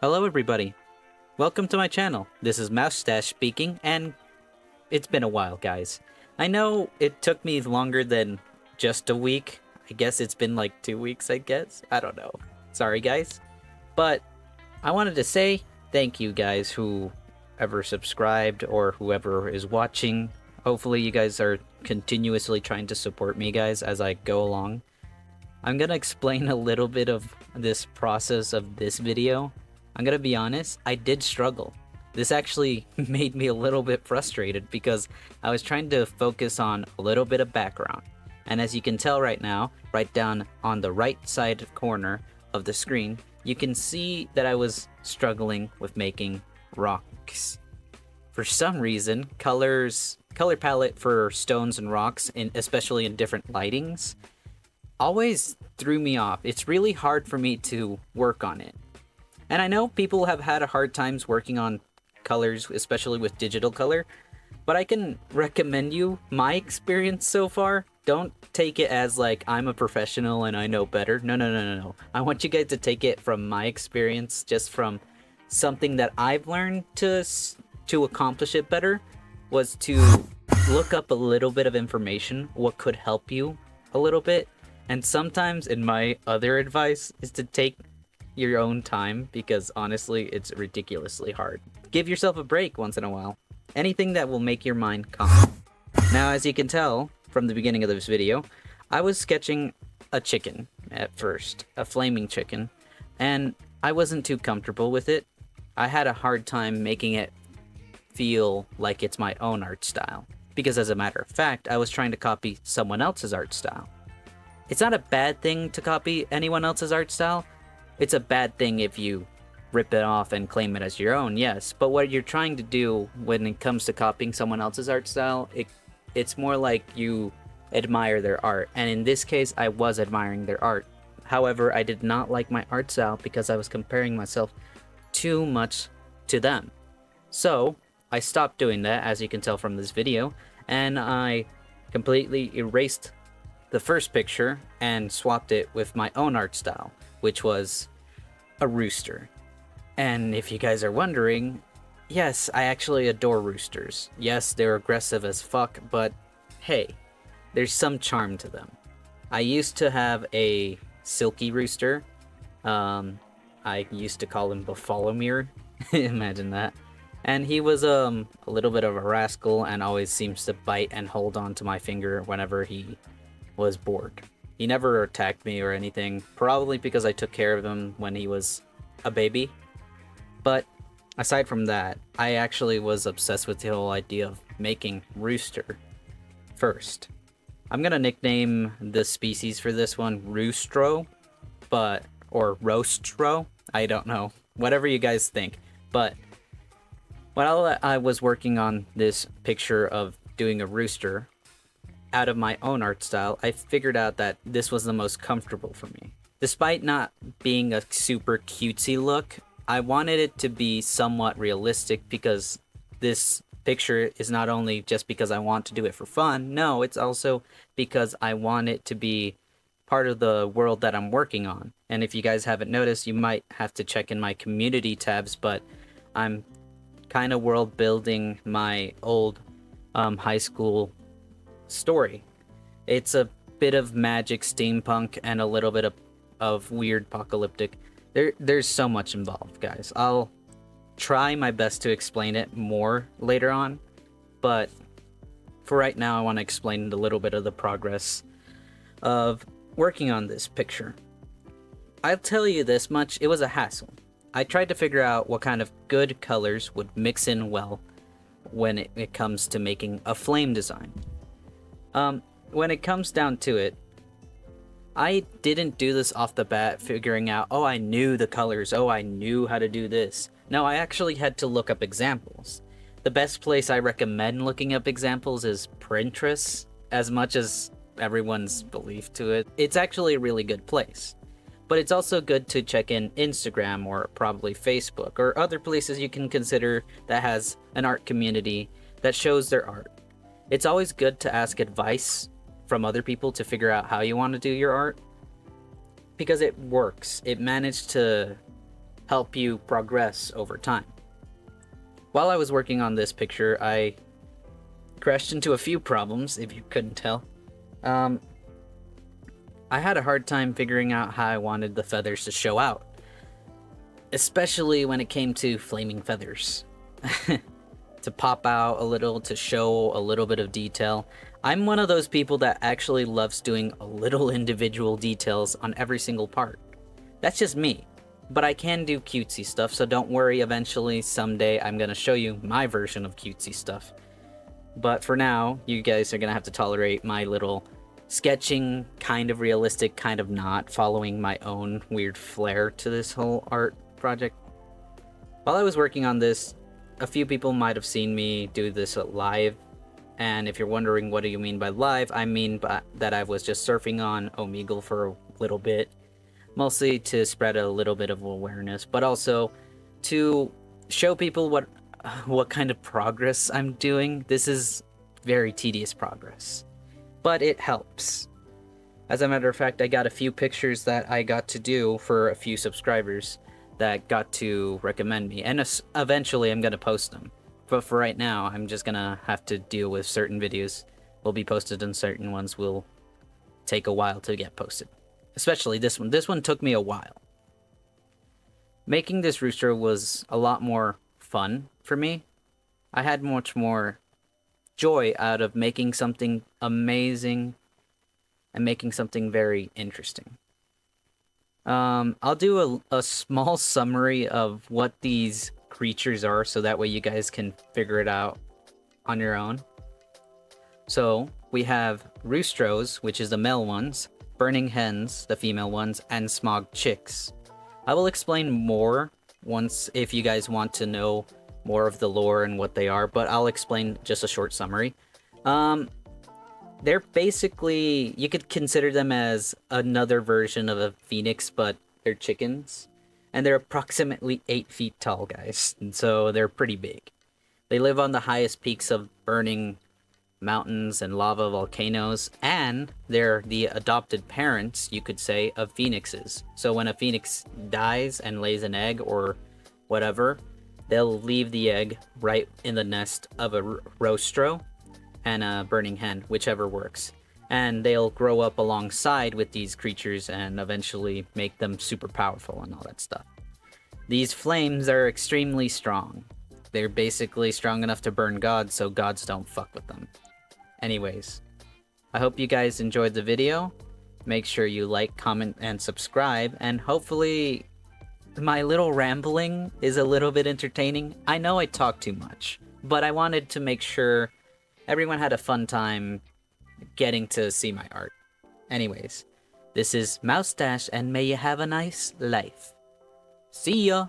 Hello everybody, welcome to my channel. This is Moustache speaking, and it's been a while, guys. I know it took me longer than just a week. I guess it's been like 2 weeks, I guess. I don't know. Sorry, guys. But I wanted to say thank you guys who ever subscribed or whoever is watching. Hopefully you guys are continuously trying to support me, guys, as I go along. I'm gonna explain a little bit of this process of this video. I'm gonna be honest, I did struggle. This actually made me a little bit frustrated because I was trying to focus on a little bit of background. And as you can tell right now, right down on the right side corner of the screen, you can see that I was struggling with making rocks. For some reason, color palette for stones and rocks, especially in different lightings, always threw me off. It's really hard for me to work on it. And I know people have had a hard times working on colors, especially with digital color, but I can recommend you my experience so far. Don't take it as like I'm a professional and I know better. No. I want you guys to take it from my experience, just from something that I've learned to accomplish it better, was to look up a little bit of information, what could help you a little bit. And sometimes, in my other advice, is to take your own time, because honestly, it's ridiculously hard. Give yourself a break once in a while. Anything that will make your mind calm. Now, as you can tell from the beginning of this video, I was sketching a chicken at first, a flaming chicken, and I wasn't too comfortable with it. I had a hard time making it feel like it's my own art style, because as a matter of fact, I was trying to copy someone else's art style. It's not a bad thing to copy anyone else's art style. It's a bad thing if you rip it off and claim it as your own, yes. But what you're trying to do when it comes to copying someone else's art style, it's more like you admire their art. And in this case, I was admiring their art. However, I did not like my art style because I was comparing myself too much to them. So I stopped doing that, as you can tell from this video, and I completely erased the first picture and swapped it with my own art style, which was a rooster. And if you guys are wondering, yes, I actually adore roosters. Yes, they're aggressive as fuck, but hey, there's some charm to them. I used to have a silky rooster. I used to call him Bartholomew. Imagine that. And he was a little bit of a rascal and always seems to bite and hold on to my finger whenever he was bored. He never attacked me or anything, probably because I took care of him when he was a baby. But aside from that, I actually was obsessed with the whole idea of making rooster first. I'm gonna nickname the species for this one Roostro, or Roastro, I don't know, whatever you guys think. But while I was working on this picture of doing a rooster out of my own art style, I figured out that this was the most comfortable for me. Despite not being a super cutesy look, I wanted it to be somewhat realistic, because this picture is not only just because I want to do it for fun, no, it's also because I want it to be part of the world that I'm working on. And if you guys haven't noticed, you might have to check in my community tabs, but I'm kind of world building my old high school story. It's a bit of magic, steampunk, and a little bit of weird apocalyptic. There's so much involved, guys. I'll try my best to explain it more later on, but for right now I want to explain a little bit of the progress of working on this picture. I'll tell you this much, it was a hassle. I tried to figure out what kind of good colors would mix in well when it comes to making a flame design. When it comes down to it, I didn't do this off the bat figuring out, oh, I knew the colors, oh, I knew how to do this. No, I actually had to look up examples. The best place I recommend looking up examples is Pinterest, as much as everyone's belief to it. It's actually a really good place. But it's also good to check in Instagram or probably Facebook or other places you can consider that has an art community that shows their art. It's always good to ask advice from other people to figure out how you want to do your art, because it works. It managed to help you progress over time. While I was working on this picture, I crashed into a few problems, if you couldn't tell. I had a hard time figuring out how I wanted the feathers to show out, especially when it came to flaming feathers. To pop out a little, to show a little bit of detail. I'm one of those people that actually loves doing a little individual details on every single part. That's just me. But I can do cutesy stuff, so don't worry, eventually, someday, I'm gonna show you my version of cutesy stuff. But for now, you guys are gonna have to tolerate my little sketching, kind of realistic, kind of not, following my own weird flair to this whole art project. While I was working on this, a few people might have seen me do this live, and if you're wondering what do you mean by live, I mean that I was just surfing on Omegle for a little bit, mostly to spread a little bit of awareness, but also to show people what kind of progress I'm doing. This is very tedious progress, but it helps. As a matter of fact, I got a few pictures that I got to do for a few subscribers that got to recommend me, and eventually I'm gonna post them. But for right now, I'm just gonna have to deal with certain videos will be posted and certain ones will take a while to get posted. Especially this one. This one took me a while. Making this rooster was a lot more fun for me. I had much more joy out of making something amazing and making something very interesting. I'll do a small summary of what these creatures are, so that way you guys can figure it out on your own. So, we have roostros, which is the male ones, burning hens, the female ones, and smog chicks. I will explain more once if you guys want to know more of the lore and what they are, but I'll explain just a short summary. They're basically, you could consider them as another version of a phoenix, but they're chickens. And they're approximately 8 feet tall, guys. And so they're pretty big. They live on the highest peaks of burning mountains and lava volcanoes. And they're the adopted parents, you could say, of phoenixes. So when a phoenix dies and lays an egg or whatever, they'll leave the egg right in the nest of a roostro and a burning hen, whichever works. And they'll grow up alongside with these creatures and eventually make them super powerful and all that stuff. These flames are extremely strong. They're basically strong enough to burn gods, so gods don't fuck with them. Anyways, I hope you guys enjoyed the video. Make sure you like, comment, and subscribe, and hopefully my little rambling is a little bit entertaining. I know I talk too much, but I wanted to make sure everyone had a fun time getting to see my art. Anyways, this is Moustache, and may you have a nice life. See ya!